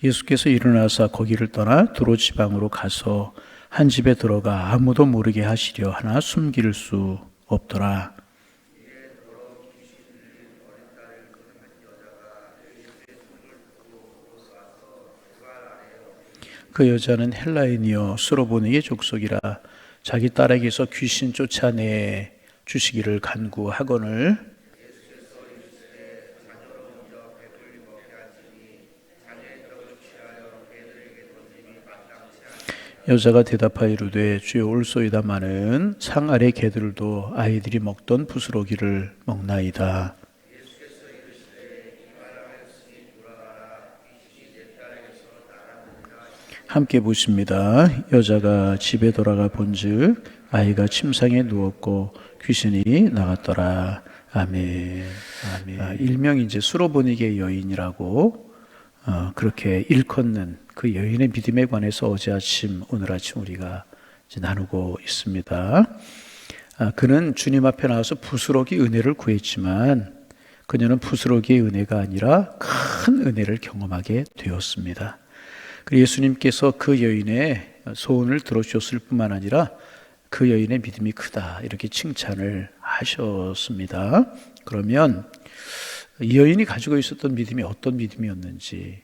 예수께서 일어나사 거기를 떠나 두로 지방으로 가서 한 집에 들어가 아무도 모르게 하시려 하나 숨길 수 없더라. 그 여자는 헬라인이요 수로보니의 족속이라 자기 딸에게서 귀신 쫓아내 주시기를 간구하거늘 여자가 대답하여 이르되 주여 올소이다마는 상 아래 개들도 아이들이 먹던 부스러기를 먹나이다. 함께 보십니다. 여자가 집에 돌아가 본즉 아이가 침상에 누웠고 귀신이 나갔더라. 아멘. 아멘. 일명 이제 수로보니게 여인이라고 그렇게 일컫는 그 여인의 믿음에 관해서 어제 아침 오늘 아침 우리가 이제 나누고 있습니다. 그는 주님 앞에 나와서 부스러기 은혜를 구했지만 그녀는 부스러기의 은혜가 아니라 큰 은혜를 경험하게 되었습니다. 예수님께서 그 여인의 소원을 들어주셨을 뿐만 아니라 그 여인의 믿음이 크다 이렇게 칭찬을 하셨습니다. 그러면 이 여인이 가지고 있었던 믿음이 어떤 믿음이었는지,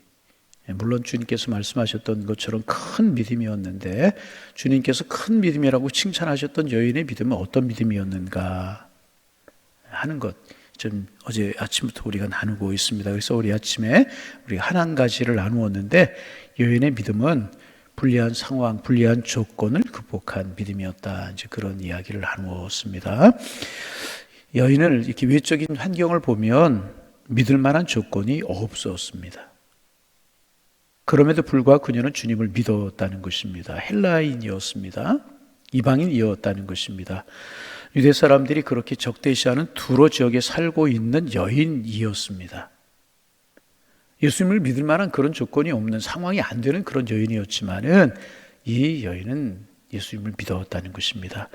물론 주님께서 말씀하셨던 것처럼 큰 믿음이었는데 주님께서 큰 믿음이라고 칭찬하셨던 여인의 믿음은 어떤 믿음이었는가 하는 것 좀 어제 아침부터 우리가 나누고 있습니다. 그래서 우리 아침에 우리가 한 가지를 나누었는데 여인의 믿음은 불리한 상황, 불리한 조건을 극복한 믿음이었다. 이제 그런 이야기를 나누었습니다. 여인을 이렇게 외적인 환경을 보면 믿을 만한 조건이 없었습니다. 그럼에도 불구하고 그녀는 주님을 믿었다는 것입니다. 헬라인이었습니다. 이방인이었다는 것입니다. 유대 사람들이 그렇게 적대시하는 두로 지역에 살고 있는 여인이었습니다. 예수님을 믿을 만한 그런 조건이 없는 상황이 안 되는 그런 여인이었지만은 이 여인은 예수님을 믿었다는 것입니다.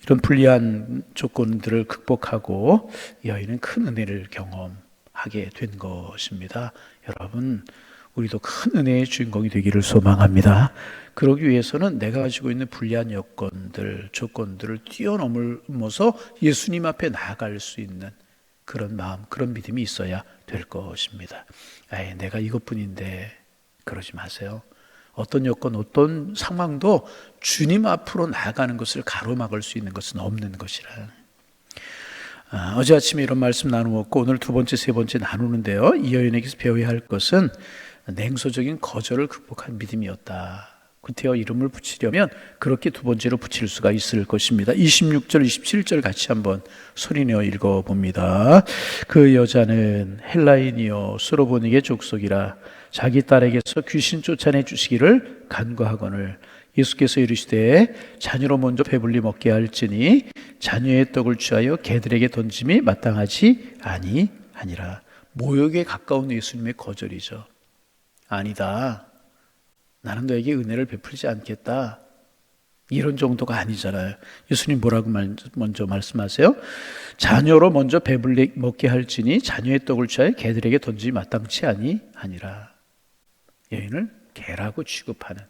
이런 불리한 조건들을 극복하고 여인은 큰 은혜를 경험하게 된 것입니다. 여러분, 우리도 큰 은혜의 주인공이 되기를 소망합니다. 그러기 위해서는 내가 가지고 있는 불리한 여건들, 조건들을 뛰어넘어서 예수님 앞에 나아갈 수 있는 그런 마음, 그런 믿음이 있어야 될 것입니다. 내가 이것뿐인데 그러지 마세요. 어떤 여건, 어떤 상황도 주님 앞으로 나아가는 것을 가로막을 수 있는 것은 없는 것이라. 어제 아침에 이런 말씀 나누었고 오늘 두 번째, 세 번째 나누는데요. 이 여인에게서 배워야 할 것은 냉소적인 거절을 극복한 믿음이었다. 구태여 이름을 붙이려면 그렇게 두 번째로 붙일 수가 있을 것입니다. 26절, 27절 같이 한번 소리내어 읽어봅니다. 그 여자는 헬라인이요 수로보니게 족속이라 자기 딸에게서 귀신 쫓아내 주시기를 간구하거늘 예수께서 이르시되 자녀로 먼저 배불리 먹게 할지니 자녀의 떡을 취하여 개들에게 던짐이 마땅하지 아니하니라. 모욕에 가까운 예수님의 거절이죠. 아니다. 나는 너에게 은혜를 베풀지 않겠다. 이런 정도가 아니잖아요. 예수님 뭐라고 먼저 말씀하세요? 자녀로 먼저 배불리 먹게 할지니 자녀의 떡을 취하여 개들에게 던지지 마땅치 아니라. 여인을 개라고 취급하는.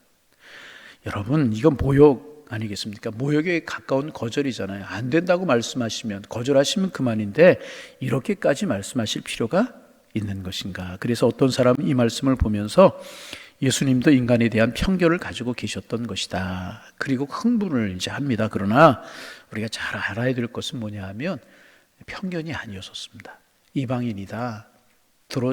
여러분, 이건 모욕 아니겠습니까? 모욕에 가까운 거절이잖아요. 안 된다고 말씀하시면, 거절하시면 그만인데 이렇게까지 말씀하실 필요가 있는 것인가? 그래서 어떤 사람은 이 말씀을 보면서 예수님도 인간에 대한 편견을 가지고 계셨던 것이다. 그리고 흥분을 이제 합니다. 그러나 우리가 잘 알아야 될 것은 뭐냐 하면 편견이 아니었습니다. 이방인이다.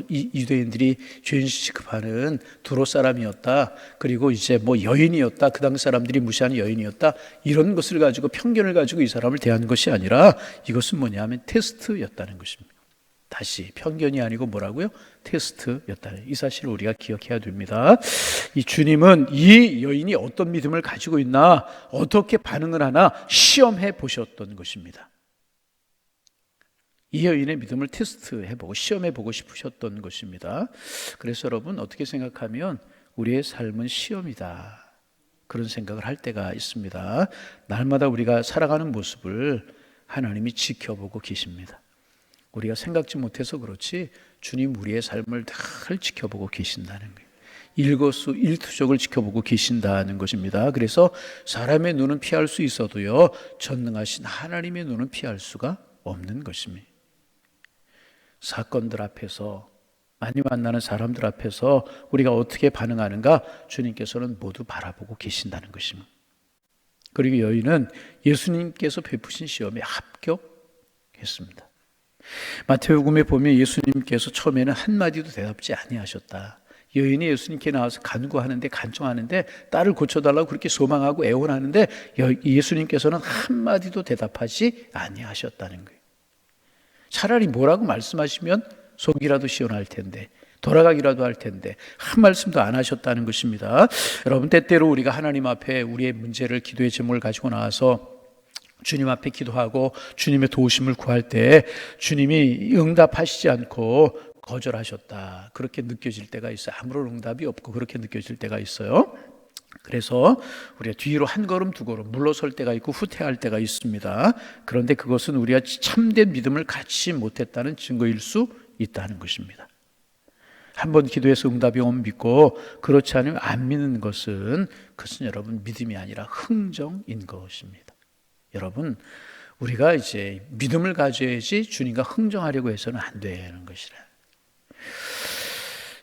유대인들이 죄인 취급하는 두로 사람이었다. 그리고 이제 여인이었다. 그 당시 사람들이 무시하는 여인이었다. 이런 것을 가지고 편견을 가지고 이 사람을 대한 것이 아니라 이것은 뭐냐 하면 테스트였다는 것입니다. 다시 편견이 아니고 뭐라고요? 테스트였다는 이 사실을 우리가 기억해야 됩니다. 이 주님은 이 여인이 어떤 믿음을 가지고 있나, 어떻게 반응을 하나 시험해 보셨던 것입니다. 이 여인의 믿음을 테스트해보고 시험해보고 싶으셨던 것입니다. 그래서 여러분 어떻게 생각하면 우리의 삶은 시험이다. 그런 생각을 할 때가 있습니다. 날마다 우리가 살아가는 모습을 하나님이 지켜보고 계십니다. 우리가 생각지 못해서 그렇지 주님 우리의 삶을 늘 지켜보고 계신다는 거예요. 일거수일투족을 지켜보고 계신다는 것입니다. 그래서 사람의 눈은 피할 수 있어도요, 전능하신 하나님의 눈은 피할 수가 없는 것입니다. 사건들 앞에서, 많이 만나는 사람들 앞에서 우리가 어떻게 반응하는가 주님께서는 모두 바라보고 계신다는 것입니다. 그리고 여인은 예수님께서 베푸신 시험에 합격했습니다. 마태복음에 보면 예수님께서 처음에는 한마디도 대답지 아니하셨다. 여인이 예수님께 나와서 간구하는데, 간청하는데, 딸을 고쳐달라고 그렇게 소망하고 애원하는데 예수님께서는 한마디도 대답하지 아니하셨다는 거예요. 차라리 뭐라고 말씀하시면 속이라도 시원할 텐데, 돌아가기라도 할 텐데 한 말씀도 안 하셨다는 것입니다. 여러분, 때때로 우리가 하나님 앞에 우리의 문제를, 기도의 제목을 가지고 나와서 주님 앞에 기도하고 주님의 도우심을 구할 때 주님이 응답하시지 않고 거절하셨다, 그렇게 느껴질 때가 있어요. 아무런 응답이 없고 그렇게 느껴질 때가 있어요. 그래서 우리가 뒤로 한 걸음 두 걸음 물러설 때가 있고 후퇴할 때가 있습니다. 그런데 그것은 우리가 참된 믿음을 갖지 못했다는 증거일 수 있다는 것입니다. 한번 기도해서 응답이 오면 믿고, 그렇지 않으면 안 믿는 것은, 그것은 여러분 믿음이 아니라 흥정인 것입니다. 여러분, 우리가 이제 믿음을 가져야지 주님과 흥정하려고 해서는 안 되는 것이라.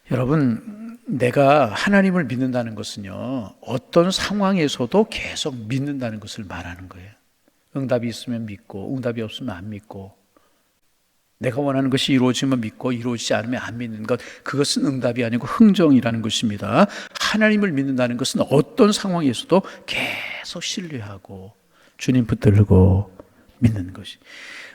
여러분, 내가 하나님을 믿는다는 것은요, 어떤 상황에서도 계속 믿는다는 것을 말하는 거예요. 응답이 있으면 믿고, 응답이 없으면 안 믿고, 내가 원하는 것이 이루어지면 믿고 이루어지지 않으면 안 믿는 것, 그것은 응답이 아니고 흥정이라는 것입니다. 하나님을 믿는다는 것은 어떤 상황에서도 계속 신뢰하고 주님 붙들고 믿는 것이,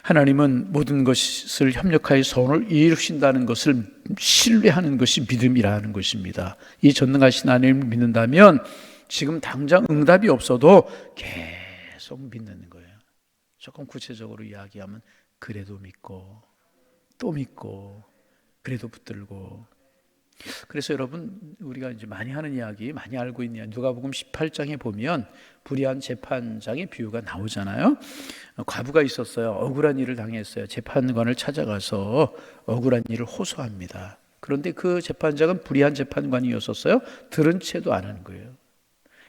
하나님은 모든 것을 협력하여 선을 이루신다는 것을 신뢰하는 것이 믿음이라는 것입니다. 이 전능하신 하나님을 믿는다면 지금 당장 응답이 없어도 계속 믿는 거예요. 조금 구체적으로 이야기하면 그래도 믿고 또 믿고 그래도 붙들고. 그래서 여러분, 우리가 이제 많이 하는 이야기, 많이 알고 있는 이야기, 누가복음 18장에 보면 불의한 재판장의 비유가 나오잖아요. 과부가 있었어요. 억울한 일을 당했어요. 재판관을 찾아가서 억울한 일을 호소합니다. 그런데 그 재판장은 불의한 재판관이었었어요. 들은 채도 안 하는 거예요.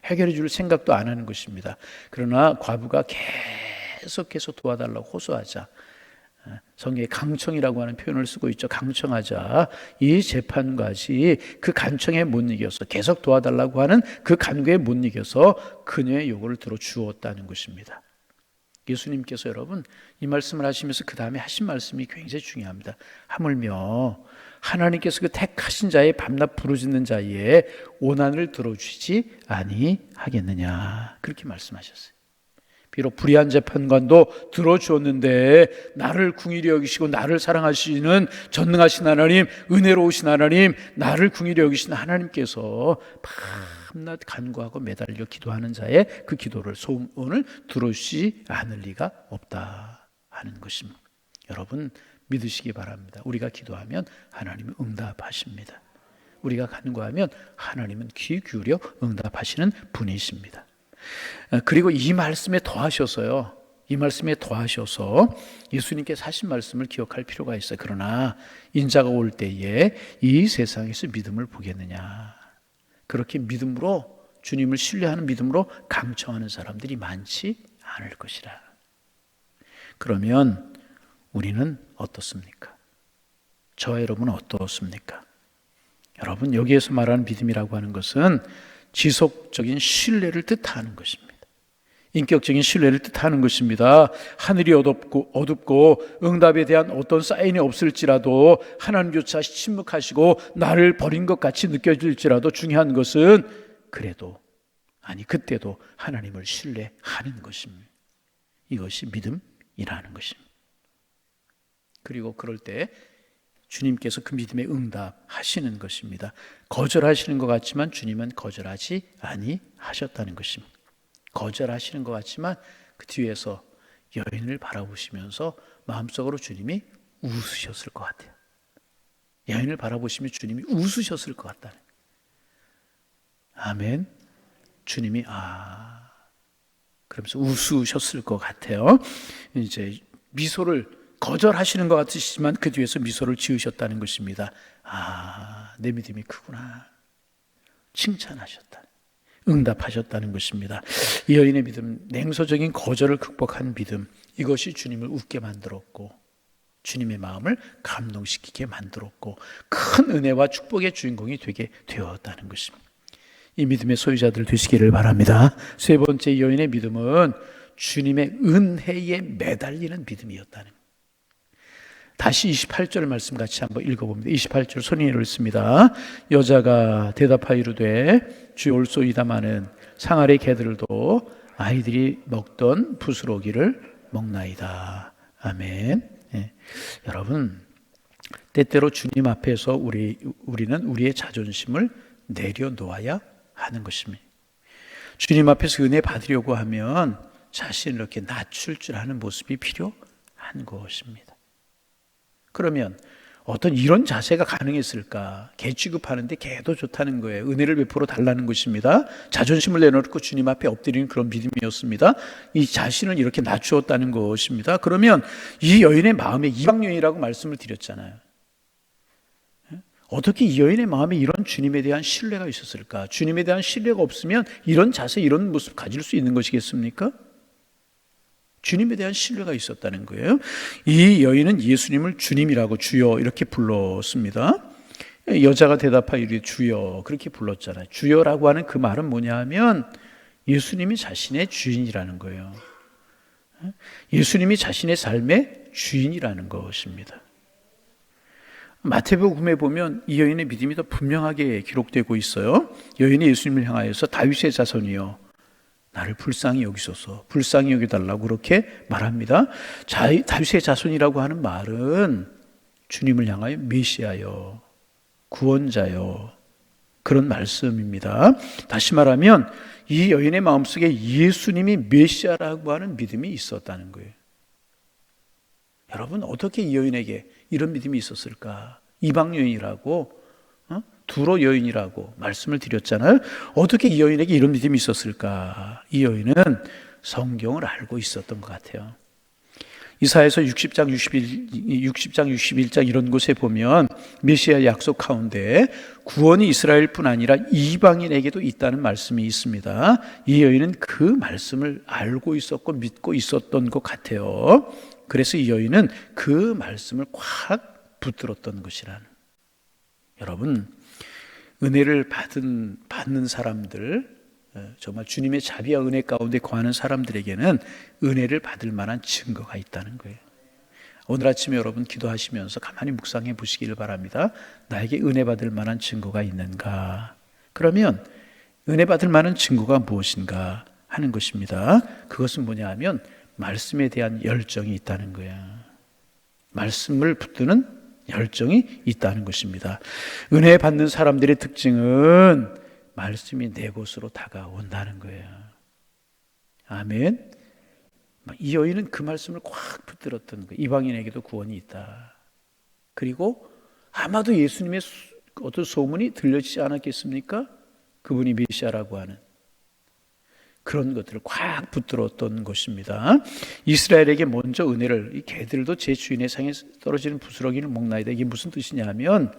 해결해 줄 생각도 안 하는 것입니다. 그러나 과부가 계속해서 도와달라고 호소하자, 성경에 강청이라고 하는 표현을 쓰고 있죠. 강청하자, 이 재판관이 그 간청에 못 이겨서, 계속 도와달라고 하는 그 간구에 못 이겨서 그녀의 요구를 들어주었다는 것입니다. 예수님께서 여러분 이 말씀을 하시면서 그 다음에 하신 말씀이 굉장히 중요합니다. 하물며 하나님께서 그 택하신 자의 밤낮 부르짖는 자의 오난을 들어주시지 아니하겠느냐, 그렇게 말씀하셨어요. 비록 불의한 재판관도 들어주었는데 나를 궁일히 여기시고 나를 사랑하시는 전능하신 하나님, 은혜로우신 하나님, 나를 궁일히 여기시는 하나님께서 밤낮 간구하고 매달려 기도하는 자의 그 기도를, 소원을 들어주시지 않을 리가 없다 하는 것입니다. 여러분 믿으시기 바랍니다. 우리가 기도하면 하나님은 응답하십니다. 우리가 간구하면 하나님은 귀 기울여 응답하시는 분이십니다. 그리고 이 말씀에 더하셔서요, 이 말씀에 더하셔서 예수님께서 하신 말씀을 기억할 필요가 있어요. 그러나 인자가 올 때에 이 세상에서 믿음을 보겠느냐, 그렇게 믿음으로, 주님을 신뢰하는 믿음으로 강청하는 사람들이 많지 않을 것이라. 그러면 우리는 어떻습니까? 저와 여러분은 어떻습니까? 여러분, 여기에서 말하는 믿음이라고 하는 것은 지속적인 신뢰를 뜻하는 것입니다. 인격적인 신뢰를 뜻하는 것입니다. 하늘이 어둡고 응답에 대한 어떤 사인이 없을지라도, 하나님조차 침묵하시고 나를 버린 것 같이 느껴질지라도 중요한 것은 그래도, 아니 그때도 하나님을 신뢰하는 것입니다. 이것이 믿음이라는 것입니다. 그리고 그럴 때 주님께서 그 믿음에 응답하시는 것입니다. 거절하시는 것 같지만 주님은 거절하지 아니하셨다는 것입니다. 거절하시는 것 같지만 그 뒤에서 여인을 바라보시면서 마음속으로 주님이 웃으셨을 것 같아요. 여인을 바라보시며 주님이 웃으셨을 것 같다는. 아멘. 주님이 그러면서 웃으셨을 것 같아요. 이제 미소를, 거절하시는 것 같으시지만 그 뒤에서 미소를 지으셨다는 것입니다. 내 믿음이 크구나. 칭찬하셨다. 응답하셨다는 것입니다. 이 여인의 믿음, 냉소적인 거절을 극복한 믿음, 이것이 주님을 웃게 만들었고 주님의 마음을 감동시키게 만들었고 큰 은혜와 축복의 주인공이 되게 되었다는 것입니다. 이 믿음의 소유자들 되시기를 바랍니다. 세 번째, 이 여인의 믿음은 주님의 은혜에 매달리는 믿음이었다는 것입니다. 다시 28절 말씀 같이 한번 읽어봅니다. 28절 손인을 읽습니다. 여자가 대답하여 이르되 주여 올소이다마는 상 아래 개들도 아이들이 먹던 부스러기를 먹나이다. 아멘. 예. 여러분, 때때로 주님 앞에서 우리는 우리의 자존심을 내려놓아야 하는 것입니다. 주님 앞에서 은혜 받으려고 하면 자신을 이렇게 낮출 줄 아는 모습이 필요한 것입니다. 그러면 어떤 이런 자세가 가능했을까? 개 취급하는데 개도 좋다는 거예요. 은혜를 베풀어 달라는 것입니다. 자존심을 내려놓고 주님 앞에 엎드리는 그런 믿음이었습니다. 이 자신을 이렇게 낮추었다는 것입니다. 그러면 이 여인의 마음에, 이방 여인이라고 말씀을 드렸잖아요. 어떻게 이 여인의 마음에 이런 주님에 대한 신뢰가 있었을까? 주님에 대한 신뢰가 없으면 이런 자세, 이런 모습 가질 수 있는 것이겠습니까? 주님에 대한 신뢰가 있었다는 거예요. 이 여인은 예수님을 주님이라고 주여 이렇게 불렀습니다. 여자가 대답하여 이르되 주여 그렇게 불렀잖아요. 주여라고 하는 그 말은 뭐냐 하면 예수님이 자신의 주인이라는 거예요. 예수님이 자신의 삶의 주인이라는 것입니다. 마태복음에 보면 이 여인의 믿음이 더 분명하게 기록되고 있어요. 여인이 예수님을 향하여서 다윗의 자손이여 나를 불쌍히 여기소서, 불쌍히 여기달라고 그렇게 말합니다. 다윗의 자손이라고 하는 말은 주님을 향하여 메시아여, 구원자여, 그런 말씀입니다. 다시 말하면 이 여인의 마음속에 예수님이 메시아라고 하는 믿음이 있었다는 거예요. 여러분, 어떻게 이 여인에게 이런 믿음이 있었을까? 이방 여인이라고, 두로 여인이라고 말씀을 드렸잖아요. 어떻게 이 여인에게 이런 믿음이 있었을까? 이 여인은 성경을 알고 있었던 것 같아요. 이사야서 60장 61장 이런 곳에 보면 메시아 약속 가운데 구원이 이스라엘뿐 아니라 이방인에게도 있다는 말씀이 있습니다. 이 여인은 그 말씀을 알고 있었고 믿고 있었던 것 같아요. 그래서 이 여인은 그 말씀을 콱 붙들었던 것이라는. 여러분, 은혜를 받는 사람들, 정말 주님의 자비와 은혜 가운데 거하는 사람들에게는 은혜를 받을 만한 증거가 있다는 거예요. 오늘 아침에 여러분 기도하시면서 가만히 묵상해 보시기를 바랍니다. 나에게 은혜 받을 만한 증거가 있는가? 그러면 은혜 받을 만한 증거가 무엇인가 하는 것입니다. 그것은 뭐냐 하면 말씀에 대한 열정이 있다는 거예요. 말씀을 붙드는 열정이 있다는 것입니다. 은혜 받는 사람들의 특징은 말씀이 내 곳으로 다가온다는 거예요. 아멘. 이 여인은 그 말씀을 꽉 붙들었던 거예요. 이방인에게도 구원이 있다. 그리고 아마도 예수님의 어떤 소문이 들려지지 않았겠습니까? 그분이 메시아라고 하는 그런 것들을 꽉 붙들었던 것입니다. 이스라엘에게 먼저 은혜를, 이 개들도 제 주인의 상에 떨어지는 부스러기를 먹나이다. 이게 무슨 뜻이냐 하면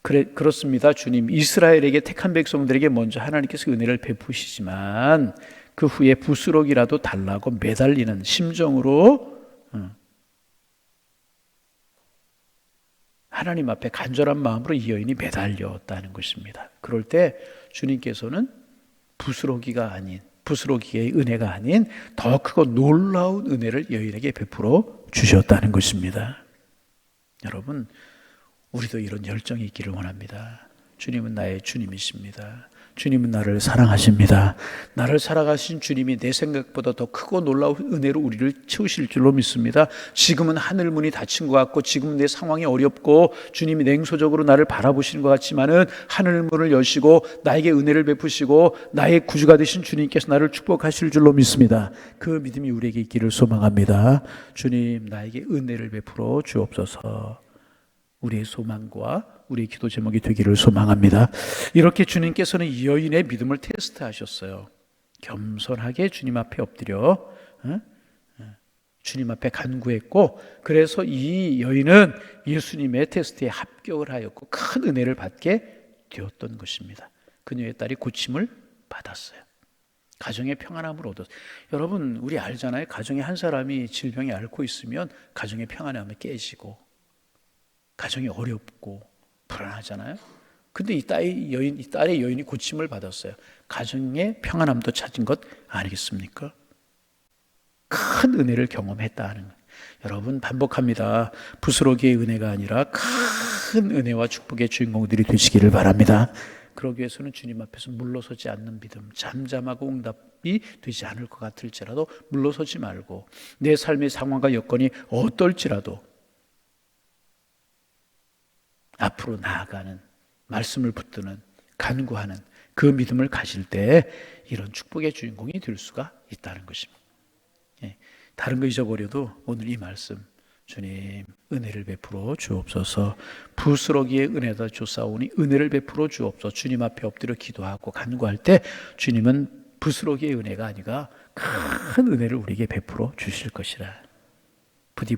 그렇습니다. 주님, 이스라엘에게 택한 백성들에게 먼저 하나님께서 은혜를 베푸시지만 그 후에 부스러기라도 달라고 매달리는 심정으로 하나님 앞에 간절한 마음으로 이 여인이 매달렸다는 것입니다. 그럴 때 주님께서는 부스러기의 은혜가 아닌 더 크고 놀라운 은혜를 여인에게 베풀어 주셨다는 것입니다. 여러분, 우리도 이런 열정이 있기를 원합니다. 주님은 나의 주님이십니다. 주님은 나를 사랑하십니다. 나를 사랑하신 주님이 내 생각보다 더 크고 놀라운 은혜로 우리를 채우실 줄로 믿습니다. 지금은 하늘 문이 닫힌 것 같고 지금 내 상황이 어렵고 주님이 냉소적으로 나를 바라보시는 것 같지만은 하늘 문을 여시고 나에게 은혜를 베푸시고 나의 구주가 되신 주님께서 나를 축복하실 줄로 믿습니다. 그 믿음이 우리에게 있기를 소망합니다. 주님, 나에게 은혜를 베풀어 주옵소서. 우리의 소망과 우리의 기도 제목이 되기를 소망합니다. 이렇게 주님께서는 이 여인의 믿음을 테스트하셨어요. 겸손하게 주님 앞에 엎드려 주님 앞에 간구했고, 그래서 이 여인은 예수님의 테스트에 합격을 하였고 큰 은혜를 받게 되었던 것입니다. 그녀의 딸이 고침을 받았어요. 가정의 평안함을 얻었어요. 여러분, 우리 알잖아요. 가정에 한 사람이 질병에 앓고 있으면 가정의 평안함이 깨지고 가정이 어렵고 불안하잖아요. 근데 이 딸의 여인이 고침을 받았어요. 가정의 평안함도 찾은 것 아니겠습니까? 큰 은혜를 경험했다는 거예요. 여러분, 반복합니다. 부스러기의 은혜가 아니라 큰 은혜와 축복의 주인공들이 되시기를 바랍니다. 그러기 위해서는 주님 앞에서 물러서지 않는 믿음, 잠잠하고 응답이 되지 않을 것 같을지라도 물러서지 말고, 내 삶의 상황과 여건이 어떨지라도 앞으로 나아가는, 말씀을 붙드는, 간구하는 그 믿음을 가질 때 이런 축복의 주인공이 될 수가 있다는 것입니다. 다른 거 잊어버려도 오늘 이 말씀, 주님 은혜를 베풀어 주옵소서. 부스러기의 은혜다 주사오니 은혜를 베풀어 주옵소서. 주님 앞에 엎드려 기도하고 간구할 때 주님은 부스러기의 은혜가 아니라 큰 은혜를 우리에게 베풀어 주실 것이라. 부디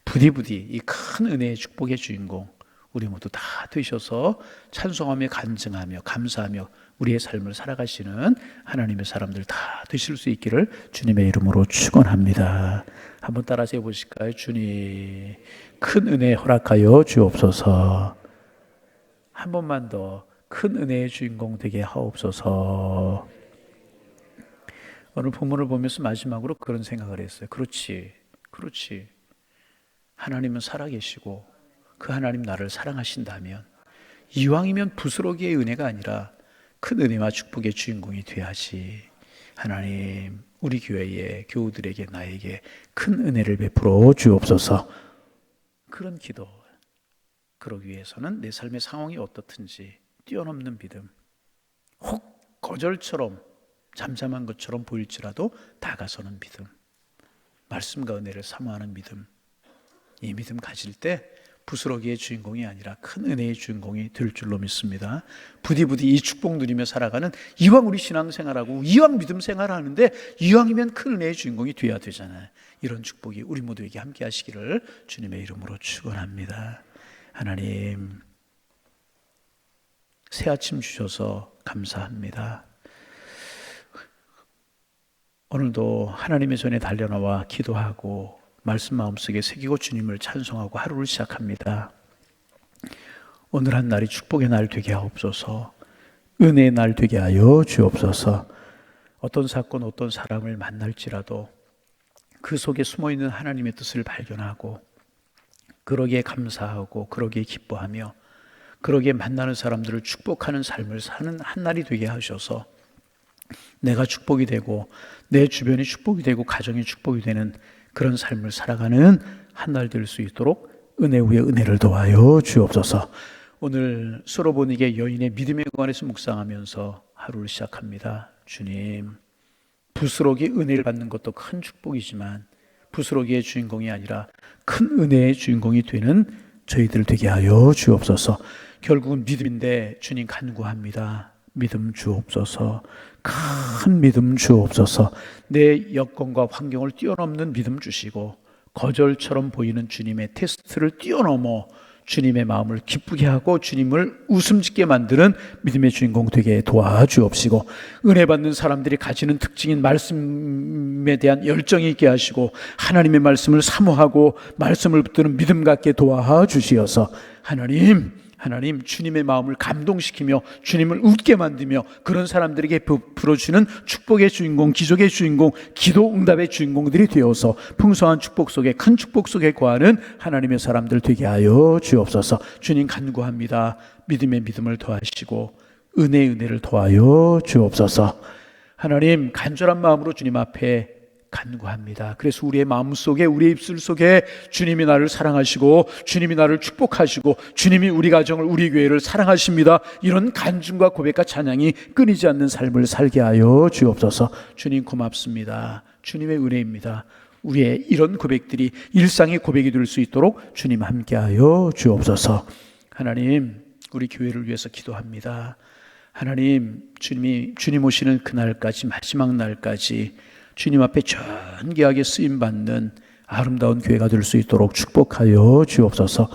이 큰 은혜의 축복의 주인공 우리 모두 다 되셔서 찬송하며 간증하며 감사하며 우리의 삶을 살아가시는 하나님의 사람들 다 되실 수 있기를 주님의 이름으로 축원합니다. 한번 따라서 해보실까요? 주님, 큰 은혜 허락하여 주옵소서. 한 번만 더 큰 은혜의 주인공 되게 하옵소서. 오늘 본문을 보면서 마지막으로 그런 생각을 했어요. 그렇지. 하나님은 살아계시고 그 하나님 나를 사랑하신다면 이왕이면 부스러기의 은혜가 아니라 큰 은혜와 축복의 주인공이 돼야지. 하나님, 우리 교회의 교우들에게 나에게 큰 은혜를 베풀어 주옵소서. 그런 기도. 그러기 위해서는 내 삶의 상황이 어떻든지 뛰어넘는 믿음, 혹 거절처럼 잠잠한 것처럼 보일지라도 다가서는 믿음, 말씀과 은혜를 사모하는 믿음, 이 믿음 가질 때 부스러기의 주인공이 아니라 큰 은혜의 주인공이 될 줄로 믿습니다. 부디 이 축복 누리며 살아가는, 이왕 우리 신앙생활하고 이왕 믿음 생활하는데 이왕이면 큰 은혜의 주인공이 돼야 되잖아요. 이런 축복이 우리 모두에게 함께 하시기를 주님의 이름으로 축원합니다. 하나님, 새 아침 주셔서 감사합니다. 오늘도 하나님의 전에 달려나와 기도하고 말씀 마음속에 새기고 주님을 찬송하고 하루를 시작합니다. 오늘 한 날이 축복의 날 되게 하옵소서. 은혜의 날 되게 하여 주옵소서. 어떤 사건, 어떤 사람을 만날지라도 그 속에 숨어있는 하나님의 뜻을 발견하고 그러기에 감사하고 그러기에 기뻐하며 그러기에 만나는 사람들을 축복하는 삶을 사는 한 날이 되게 하셔서 내가 축복이 되고 내 주변이 축복이 되고 가정이 축복이 되는 그런 삶을 살아가는 한 날 될 수 있도록 은혜 위에 은혜를 더하여 주옵소서. 오늘 수로보니게 여인의 믿음에 관해서 묵상하면서 하루를 시작합니다. 주님, 부스러기 은혜를 받는 것도 큰 축복이지만 부스러기의 주인공이 아니라 큰 은혜의 주인공이 되는 저희들 되게 하여 주옵소서. 결국은 믿음인데 주님 간구합니다. 믿음 주옵소서. 큰 믿음 주옵소서. 내 여건과 환경을 뛰어넘는 믿음 주시고 거절처럼 보이는 주님의 테스트를 뛰어넘어 주님의 마음을 기쁘게 하고 주님을 웃음짓게 만드는 믿음의 주인공 되게 도와주옵시고, 은혜 받는 사람들이 가지는 특징인 말씀에 대한 열정이 있게 하시고 하나님의 말씀을 사모하고 말씀을 붙드는 믿음 갖게 도와주시어서 하나님 주님의 마음을 감동시키며 주님을 웃게 만들며 그런 사람들에게 베풀어주는 축복의 주인공, 기적의 주인공, 기도 응답의 주인공들이 되어서 풍성한 축복 속에, 큰 축복 속에 거하는 하나님의 사람들 되게 하여 주옵소서. 주님 간구합니다. 믿음의 믿음을 더하시고 은혜의 은혜를 더하여 주옵소서. 하나님, 간절한 마음으로 주님 앞에 간구합니다. 그래서 우리의 마음속에, 우리의 입술 속에 주님이 나를 사랑하시고 주님이 나를 축복하시고 주님이 우리 가정을, 우리 교회를 사랑하십니다, 이런 간증과 고백과 찬양이 끊이지 않는 삶을 살게 하여 주옵소서. 주님 고맙습니다. 주님의 은혜입니다. 우리의 이런 고백들이 일상의 고백이 될 수 있도록 주님 함께하여 주옵소서. 하나님, 우리 교회를 위해서 기도합니다. 하나님, 주님 오시는 그날까지, 마지막 날까지 주님 앞에 존귀하게 쓰임받는 아름다운 교회가 될 수 있도록 축복하여 주옵소서.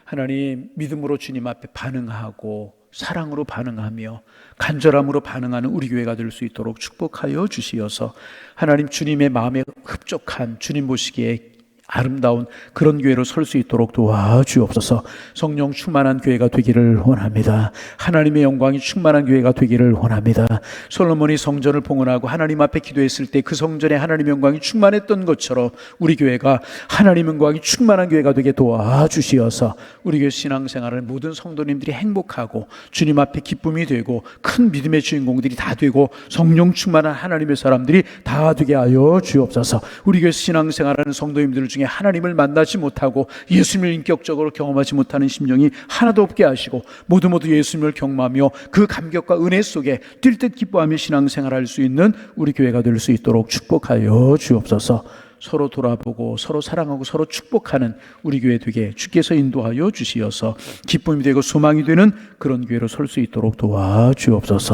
하나님, 믿음으로 주님 앞에 반응하고 사랑으로 반응하며 간절함으로 반응하는 우리 교회가 될 수 있도록 축복하여 주시어서 하나님 주님의 마음에 흡족한 주님 보시기에 아름다운 그런 교회로 설 수 있도록 도와주옵소서. 성령 충만한 교회가 되기를 원합니다. 하나님의 영광이 충만한 교회가 되기를 원합니다. 솔로몬이 성전을 봉헌하고 하나님 앞에 기도했을 때 그 성전에 하나님의 영광이 충만했던 것처럼 우리 교회가 하나님의 영광이 충만한 교회가 되게 도와주시어서 우리 교회 신앙생활을 모든 성도님들이 행복하고 주님 앞에 기쁨이 되고 큰 믿음의 주인공들이 다 되고 성령 충만한 하나님의 사람들이 다 되게 하여 주옵소서. 우리 교회 신앙생활하는 성도님들 중에 하나님을 만나지 못하고 예수님을 인격적으로 경험하지 못하는 심령이 하나도 없게 하시고 모두 예수님을 경험하며 그 감격과 은혜 속에 뛸 듯 기뻐하며 신앙생활할 수 있는 우리 교회가 될 수 있도록 축복하여 주옵소서. 서로 돌아보고 서로 사랑하고 서로 축복하는 우리 교회 되게 주께서 인도하여 주시어서 기쁨이 되고 소망이 되는 그런 교회로 설 수 있도록 도와주옵소서.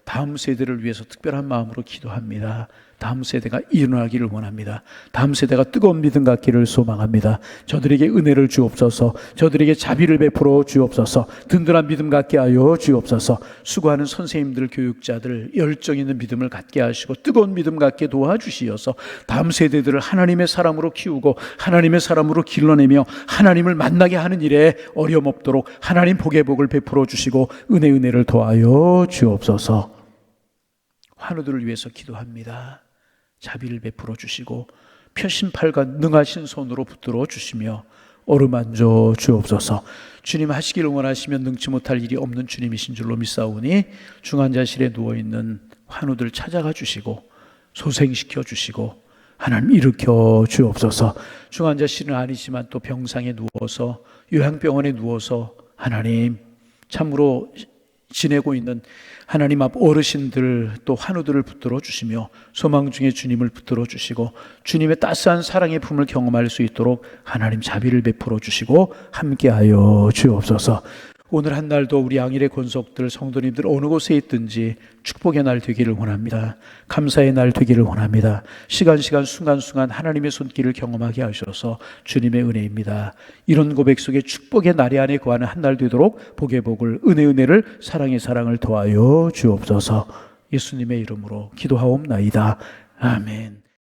다음 세대를 위해서 특별한 마음으로 기도합니다. 다음 세대가 일어나기를 원합니다. 다음 세대가 뜨거운 믿음 갖기를 소망합니다. 저들에게 은혜를 주옵소서. 저들에게 자비를 베풀어 주옵소서. 든든한 믿음 갖게 하여 주옵소서. 수고하는 선생님들, 교육자들 열정 있는 믿음을 갖게 하시고 뜨거운 믿음 갖게 도와주시어서 다음 세대들을 하나님의 사람으로 키우고 하나님의 사람으로 길러내며 하나님을 만나게 하는 일에 어려움 없도록 하나님 복의 복을 베풀어 주시고 은혜를 더하여 주옵소서. 환우들을 위해서 기도합니다. 자비를 베풀어 주시고 표심팔과 능하신 손으로 붙들어 주시며 어루만져 주옵소서. 주님 하시기를 원하시면 능치 못할 일이 없는 주님이신 줄로 믿사오니 중환자실에 누워있는 환우들 찾아가 주시고 소생시켜 주시고 하나님 일으켜 주옵소서. 중환자실은 아니지만 또 병상에 누워서 요양병원에 누워서 하나님 참으로 지내고 있는 하나님 앞 어르신들 또 환우들을 붙들어 주시며 소망 중에 주님을 붙들어 주시고 주님의 따스한 사랑의 품을 경험할 수 있도록 하나님 자비를 베풀어 주시고 함께하여 주옵소서. 오늘 한 날도 우리 양일의 권속들 성도님들 어느 곳에 있든지 축복의 날 되기를 원합니다. 감사의 날 되기를 원합니다. 시간 순간순간 하나님의 손길을 경험하게 하셔서 주님의 은혜입니다. 이런 고백 속에 축복의 날이 안에 거하는 한 날 되도록 복의 복을 은혜를 사랑의 사랑을 더하여 주옵소서. 예수님의 이름으로 기도하옵나이다. 아멘.